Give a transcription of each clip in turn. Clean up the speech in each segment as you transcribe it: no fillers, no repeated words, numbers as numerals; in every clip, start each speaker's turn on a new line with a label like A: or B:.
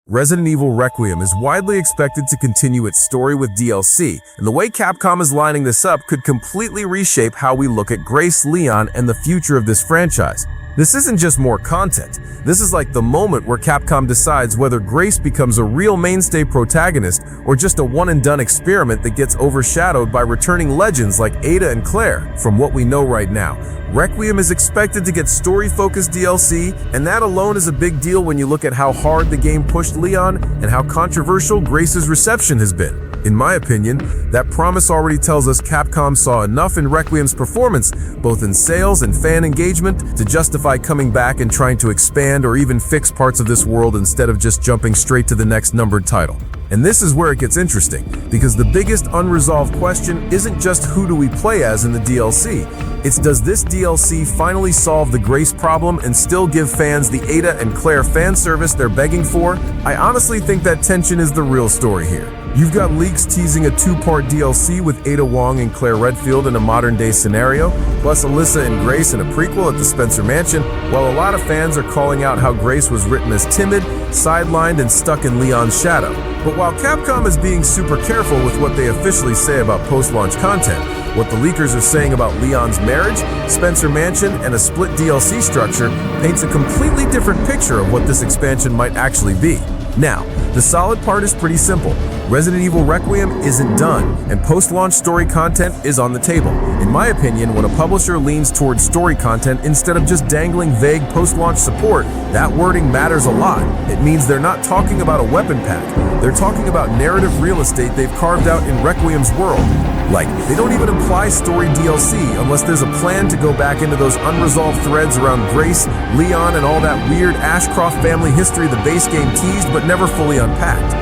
A: Resident Evil Requiem is widely expected to continue its story with DLC, and the way Capcom is lining this up could completely reshape how we look at Grace, Leon, and the future of this franchise. This isn't just more content. This is like the moment where Capcom decides whether Grace becomes a real mainstay protagonist or just a one-and-done experiment that gets overshadowed by returning legends like Ada and Claire. From what we know right now, Requiem is expected to get story-focused DLC, and that alone is a big deal when you look at how hard the game pushed Leon and how controversial Grace's reception has been. In my opinion, that promise already tells us Capcom saw enough in Requiem's performance, both in sales and fan engagement, to justify coming back and trying to expand or even fix parts of this world instead of just jumping straight to the next numbered title. And this is where it gets interesting, because the biggest unresolved question isn't just who do we play as in the DLC, it's does this DLC finally solve the Grace problem and still give fans the Ada and Claire fan service they're begging for? I honestly think that tension is the real story here. You've got leaks teasing a two-part DLC with Ada Wong and Claire Redfield in a modern-day scenario, plus Alyssa and Grace in a prequel at the Spencer Mansion, while a lot of fans are calling out how Grace was written as timid, sidelined, and stuck in Leon's shadow. But while Capcom is being super careful with what they officially say about post-launch content, what the leakers are saying about Leon's marriage, Spencer Mansion, and a split DLC structure paints a completely different picture of what this expansion might actually be. Now, the solid part is pretty simple. Resident Evil Requiem isn't done, and post-launch story content is on the table. In my opinion, when a publisher leans towards story content instead of just dangling vague post-launch support, that wording matters a lot. It means they're not talking about a weapon pack. They're talking about narrative real estate they've carved out in Requiem's world. Like, they don't even imply story DLC unless there's a plan to go back into those unresolved threads around Grace, Leon, and all that weird Ashcroft family history the base game teased but never fully unpacked.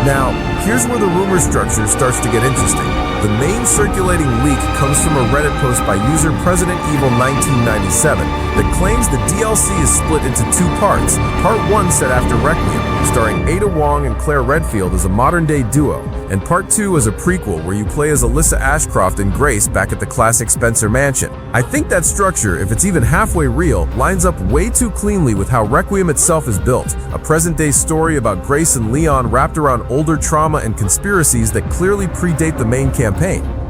A: Now, here's where the rumor structure starts to get interesting. The main circulating leak comes from a Reddit post by user Resident Evil 1997 that claims the DLC is split into two parts. Part 1 set after Requiem, starring Ada Wong and Claire Redfield as a modern-day duo, and Part 2 is a prequel where you play as Alyssa Ashcroft and Grace back at the classic Spencer Mansion. I think that structure, if it's even halfway real, lines up way too cleanly with how Requiem itself is built, a present-day story about Grace and Leon wrapped around older trauma and conspiracies that clearly predate the main campaign.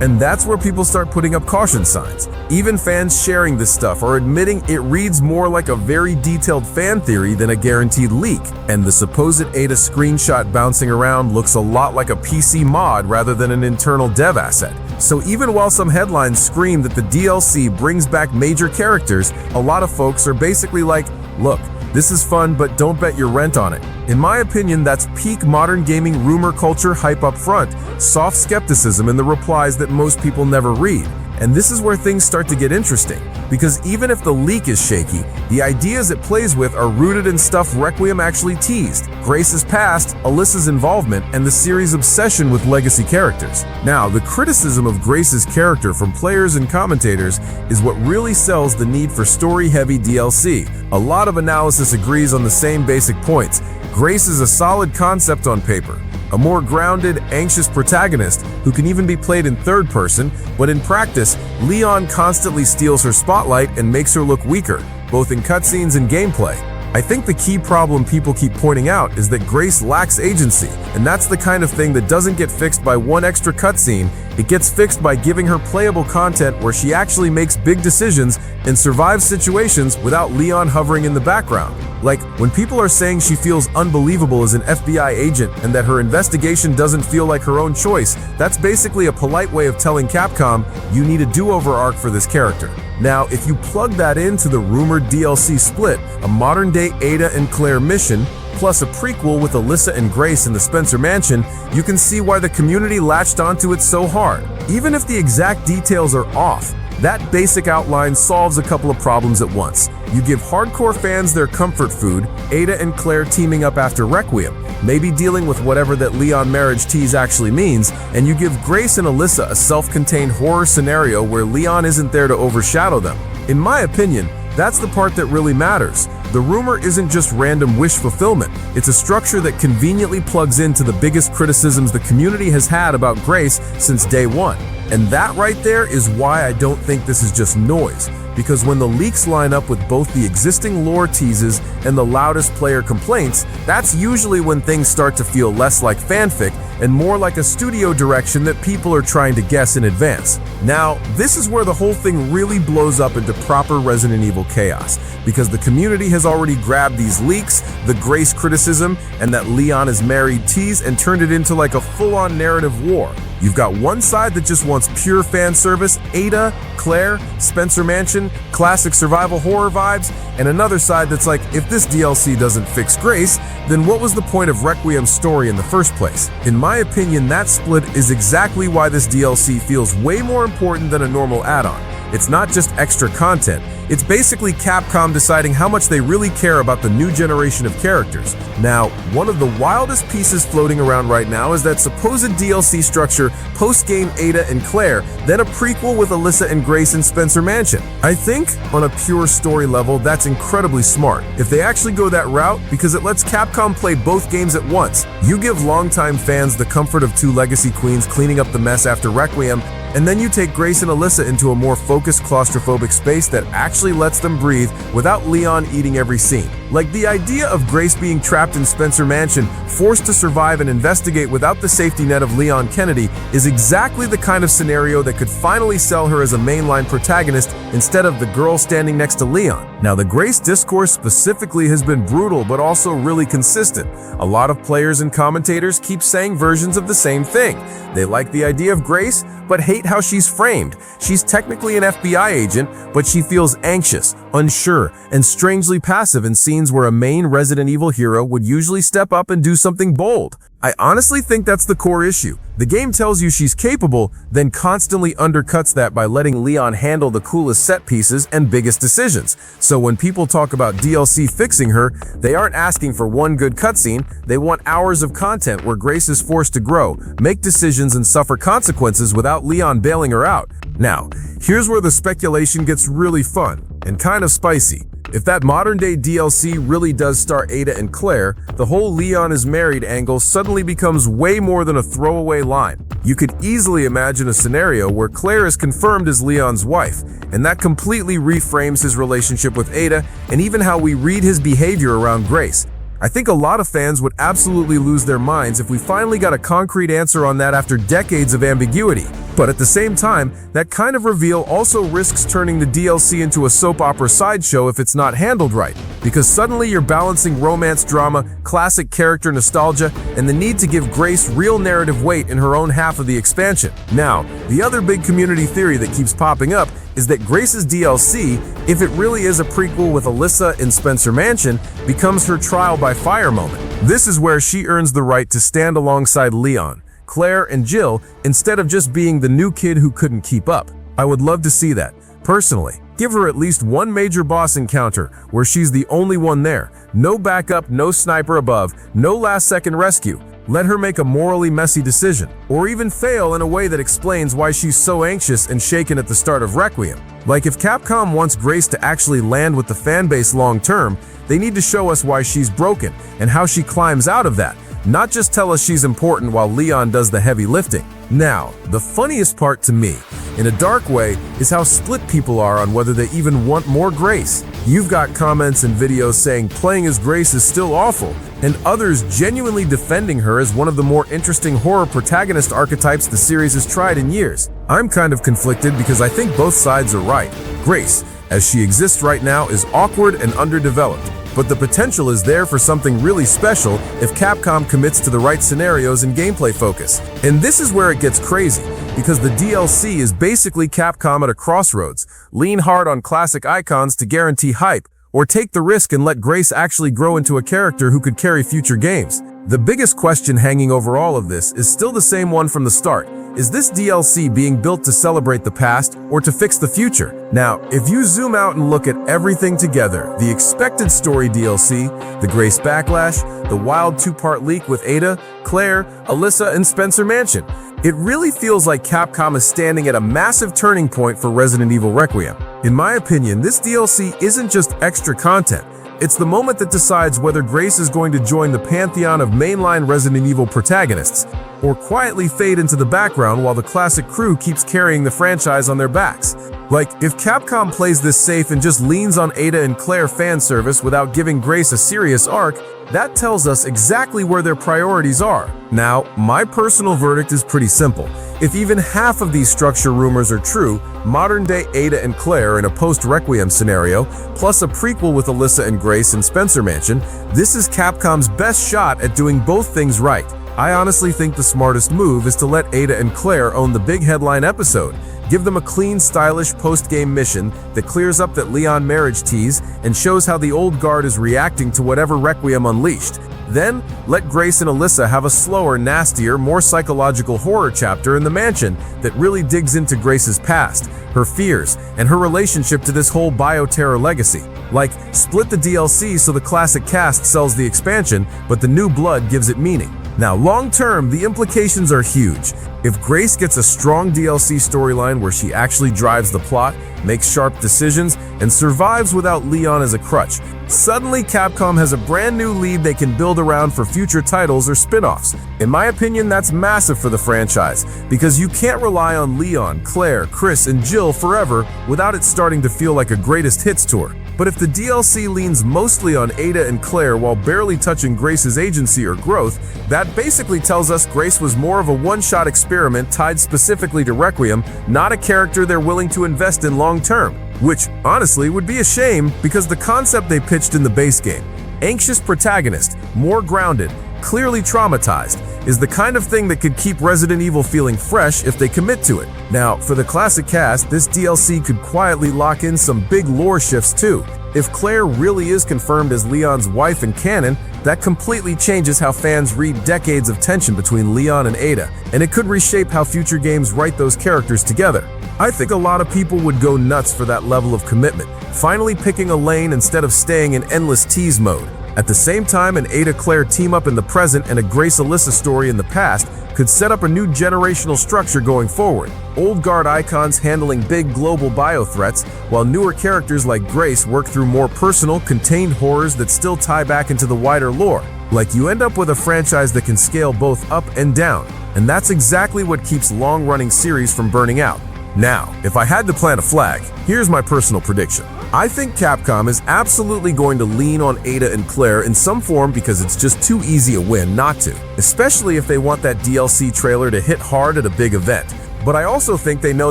A: And that's where people start putting up caution signs. Even fans sharing this stuff are admitting it reads more like a very detailed fan theory than a guaranteed leak, and the supposed Ada screenshot bouncing around looks a lot like a PC mod rather than an internal dev asset. So even while some headlines scream that the DLC brings back major characters, a lot of folks are basically like, look, this is fun, but don't bet your rent on it. In my opinion, that's peak modern gaming rumor culture hype up front, soft skepticism in the replies that most people never read. And this is where things start to get interesting, because even if the leak is shaky, the ideas it plays with are rooted in stuff Requiem actually teased: Grace's past, Alyssa's involvement, and the series' obsession with legacy characters. Now, the criticism of Grace's character from players and commentators is what really sells the need for story-heavy DLC. A lot of analysis agrees on the same basic points. Grace is a solid concept on paper, a more grounded, anxious protagonist who can even be played in third person, but in practice, Leon constantly steals her spotlight and makes her look weaker, both in cutscenes and gameplay. I think the key problem people keep pointing out is that Grace lacks agency, and that's the kind of thing that doesn't get fixed by one extra cutscene. It gets fixed by giving her playable content where she actually makes big decisions and survives situations without Leon hovering in the background. Like, when people are saying she feels unbelievable as an FBI agent and that her investigation doesn't feel like her own choice, that's basically a polite way of telling Capcom, you need a do-over arc for this character. Now, if you plug that into the rumored DLC split, a modern-day Ada and Claire mission, plus a prequel with Alyssa and Grace in the Spencer Mansion, you can see why the community latched onto it so hard. Even if the exact details are off, that basic outline solves a couple of problems at once. You give hardcore fans their comfort food, Ada and Claire teaming up after Requiem, maybe dealing with whatever that Leon marriage tease actually means, and you give Grace and Alyssa a self-contained horror scenario where Leon isn't there to overshadow them. In my opinion, that's the part that really matters. The rumor isn't just random wish fulfillment, it's a structure that conveniently plugs into the biggest criticisms the community has had about Grace since day one. And that right there is why I don't think this is just noise. because when the leaks line up with both the existing lore teases and the loudest player complaints, that's usually when things start to feel less like fanfic and more like a studio direction that people are trying to guess in advance. Now, this is where the whole thing really blows up into proper Resident Evil chaos, because the community has already grabbed these leaks, the Grace criticism, and that Leon is married tease and turned it into like a full-on narrative war. You've got one side that just wants pure fan service, Ada, Claire, Spencer Mansion, classic survival horror vibes, and another side that's like, if this DLC doesn't fix Grace, then what was the point of Requiem's story in the first place? In my opinion, that split is exactly why this DLC feels way more important than a normal add-on. It's not just extra content, it's basically Capcom deciding how much they really care about the new generation of characters. Now, one of the wildest pieces floating around right now is that supposed DLC structure post-game Ada and Claire, then a prequel with Alyssa and Grace in Spencer Mansion. I think, on a pure story level, that's incredibly smart if they actually go that route, because it lets Capcom play both games at once. You give longtime fans the comfort of two legacy queens cleaning up the mess after Requiem, and then you take Grace and Alyssa into a more focused claustrophobic space that actually lets them breathe without Leon eating every scene. Like the idea of Grace being trapped in Spencer Mansion, forced to survive and investigate without the safety net of Leon Kennedy, is exactly the kind of scenario that could finally sell her as a mainline protagonist instead of the girl standing next to Leon. Now, the Grace discourse specifically has been brutal but also really consistent. A lot of players and commentators keep saying versions of the same thing. They like the idea of Grace, but hate how she's framed. She's technically an FBI agent, but she feels anxious, unsure, and strangely passive in scenes where a main Resident Evil hero would usually step up and do something bold. I honestly think that's the core issue. The game tells you she's capable, then constantly undercuts that by letting Leon handle the coolest set pieces and biggest decisions. So when people talk about DLC fixing her, they aren't asking for one good cutscene, they want hours of content where Grace is forced to grow, make decisions, and suffer consequences without Leon bailing her out. Now, here's where the speculation gets really fun and kind of spicy. If that modern-day DLC really does star Ada and Claire, the whole Leon is married angle suddenly becomes way more than a throwaway line. You could easily imagine a scenario where Claire is confirmed as Leon's wife, and that completely reframes his relationship with Ada and even how we read his behavior around Grace. I think a lot of fans would absolutely lose their minds if we finally got a concrete answer on that after decades of ambiguity. But at the same time, that kind of reveal also risks turning the DLC into a soap opera sideshow if it's not handled right, because suddenly you're balancing romance drama, classic character nostalgia, and the need to give Grace real narrative weight in her own half of the expansion. Now, the other big community theory that keeps popping up is that Grace's DLC, if it really is a prequel with Alyssa in Spencer Mansion, becomes her trial by fire moment. This is where she earns the right to stand alongside Leon, Claire, and Jill instead of just being the new kid who couldn't keep up. I would love to see that, personally. Give her at least one major boss encounter where she's the only one there. No backup, no sniper above, no last-second rescue. Let her make a morally messy decision, or even fail in a way that explains why she's so anxious and shaken at the start of Requiem. Like, if Capcom wants Grace to actually land with the fanbase long-term, they need to show us why she's broken and how she climbs out of that, not just tell us she's important while Leon does the heavy lifting. Now, the funniest part to me, in a dark way, is how split people are on whether they even want more Grace. You've got comments and videos saying playing as Grace is still awful, and others genuinely defending her as one of the more interesting horror protagonist archetypes the series has tried in years. I'm kind of conflicted because I think both sides are right. Grace, as she exists right now, is awkward and underdeveloped, but the potential is there for something really special if Capcom commits to the right scenarios and gameplay focus. And this is where it gets crazy, because the DLC is basically Capcom at a crossroads. Lean hard on classic icons to guarantee hype, or take the risk and let Grace actually grow into a character who could carry future games. The biggest question hanging over all of this is still the same one from the start. Is this DLC being built to celebrate the past or to fix the future? Now, if you zoom out and look at everything together, the expected story DLC, the Grace backlash, the wild two-part leak with Ada, Claire, Alyssa, and Spencer Mansion, it really feels like Capcom is standing at a massive turning point for Resident Evil Requiem. In my opinion, this DLC isn't just extra content. It's the moment that decides whether Grace is going to join the pantheon of mainline Resident Evil protagonists, or quietly fade into the background while the classic crew keeps carrying the franchise on their backs. Like, if Capcom plays this safe and just leans on Ada and Claire fan service without giving Grace a serious arc, that tells us exactly where their priorities are. Now, my personal verdict is pretty simple. If even half of these structure rumors are true, modern-day Ada and Claire in a post-Requiem scenario, plus a prequel with Alyssa and Grace in Spencer Mansion, this is Capcom's best shot at doing both things right. I honestly think the smartest move is to let Ada and Claire own the big headline episode. Give them a clean, stylish post-game mission that clears up that Leon marriage tease and shows how the old guard is reacting to whatever Requiem unleashed. Then, let Grace and Alyssa have a slower, nastier, more psychological horror chapter in the mansion that really digs into Grace's past, her fears, and her relationship to this whole bioterror legacy. Like, split the DLC so the classic cast sells the expansion, but the new blood gives it meaning. Now, long-term, the implications are huge. If Grace gets a strong DLC storyline where she actually drives the plot, makes sharp decisions, and survives without Leon as a crutch, suddenly Capcom has a brand new lead they can build around for future titles or spin-offs. In my opinion, that's massive for the franchise, because you can't rely on Leon, Claire, Chris, and Jill forever without it starting to feel like a greatest hits tour. But if the DLC leans mostly on Ada and Claire while barely touching Grace's agency or growth, that basically tells us Grace was more of a one-shot experiment tied specifically to Requiem, not a character they're willing to invest in long-term. Which, honestly, would be a shame because the concept they pitched in the base game, anxious protagonist, more grounded, clearly traumatized, is the kind of thing that could keep Resident Evil feeling fresh if they commit to it. Now, for the classic cast, this DLC could quietly lock in some big lore shifts too. If Claire really is confirmed as Leon's wife in canon, that completely changes how fans read decades of tension between Leon and Ada, and it could reshape how future games write those characters together. I think a lot of people would go nuts for that level of commitment, finally picking a lane instead of staying in endless tease mode. At the same time, an Ada-Claire team-up in the present and a Grace-Alyssa story in the past could set up a new generational structure going forward. Old guard icons handling big global bio-threats, while newer characters like Grace work through more personal, contained horrors that still tie back into the wider lore. Like, you end up with a franchise that can scale both up and down, and that's exactly what keeps long-running series from burning out. Now, if I had to plant a flag, here's my personal prediction. I think Capcom is absolutely going to lean on Ada and Claire in some form because it's just too easy a win not to, especially if they want that DLC trailer to hit hard at a big event. But I also think they know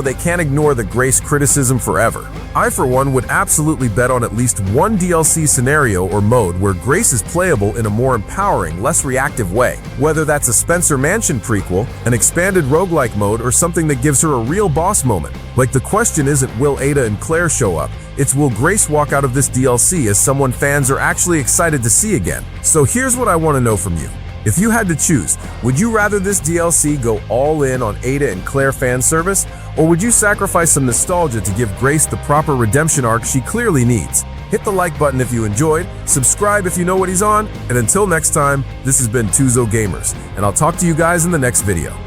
A: they can't ignore the Grace criticism forever. I, for one, would absolutely bet on at least one DLC scenario or mode where Grace is playable in a more empowering, less reactive way. Whether that's a Spencer Mansion prequel, an expanded roguelike mode, or something that gives her a real boss moment. Like, the question isn't will Ada and Claire show up, it's will Grace walk out of this DLC as someone fans are actually excited to see again. So here's what I want to know from you. If you had to choose, would you rather this DLC go all in on Ada and Claire fan service, or would you sacrifice some nostalgia to give Grace the proper redemption arc she clearly needs? Hit the like button if you enjoyed, subscribe if you know what he's on, and until next time, this has been Tuzo Gamers, and I'll talk to you guys in the next video.